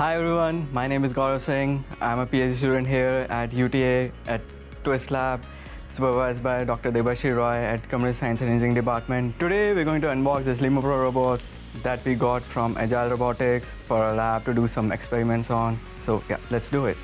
Hi everyone, my name is Gaurav Singh. I'm a PhD student here at UTA at TWiST Lab, supervised by Dr. Debashri Roy at Computer Science and Engineering Department. Today we're going to unbox this LIMO Pro Robots that we got from Agile Robotics for our lab to do some experiments on. So yeah, let's do it.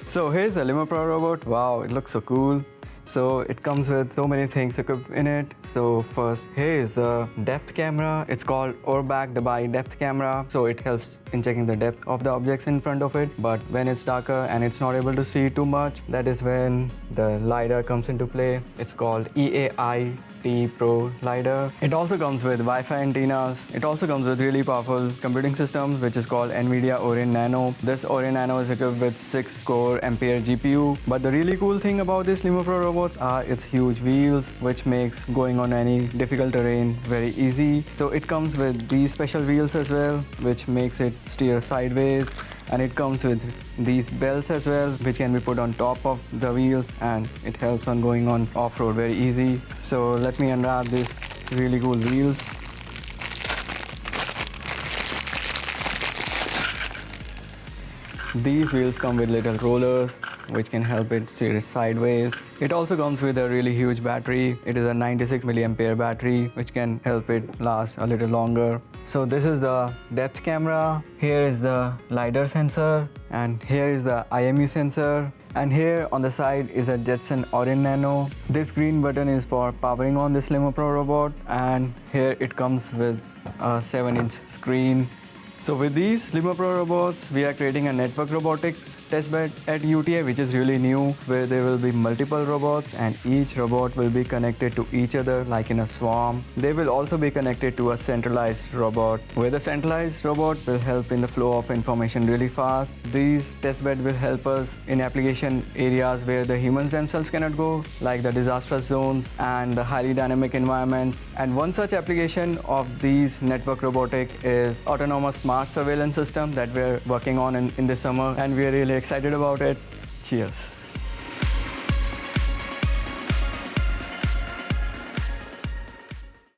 So here's the LIMO Pro Robot. Wow, it looks so cool. So it comes with so many things equipped in it. So first, here is the depth camera. It's called Orback Dubai depth camera. So it helps in checking the depth of the objects in front of it. But when it's darker and it's not able to see too much, that is when the LiDAR comes into play. It's called EAI Pro LiDAR. It also comes with Wi-Fi antennas. It also comes with really powerful computing systems, which is called NVIDIA Orin Nano. This Orin Nano is equipped with 6-core Ampere GPU. But the really cool thing about this LIMO Pro Robots are its huge wheels, which makes going on any difficult terrain very easy. So it comes with these special wheels as well, which makes it steer sideways. And it comes with these belts as well, which can be put on top of the wheels, and it helps on going on off-road very easy. So let me unwrap these really cool wheels. These wheels come with little rollers, which can help it steer sideways. It also comes with a really huge battery. It is a 96 milliampere battery, which can help it last a little longer. So this is the depth camera. Here is the LiDAR sensor, and here is the IMU sensor. And here on the side is a Jetson Orin Nano. This green button is for powering on this LIMO Pro Robot, and here it comes with a 7-inch screen. So with these LIMO Pro Robots, we are creating a network robotics testbed at UTA, which is really new, where there will be multiple robots and each robot will be connected to each other like in a swarm. They will also be connected to a centralized robot, where the centralized robot will help in the flow of information really fast. These testbed will help us in application areas where the humans themselves cannot go, like the disastrous zones and the highly dynamic environments. And one such application of these network robotic is autonomous smart surveillance system that we're working on in this summer, and we're really excited about it. Cheers.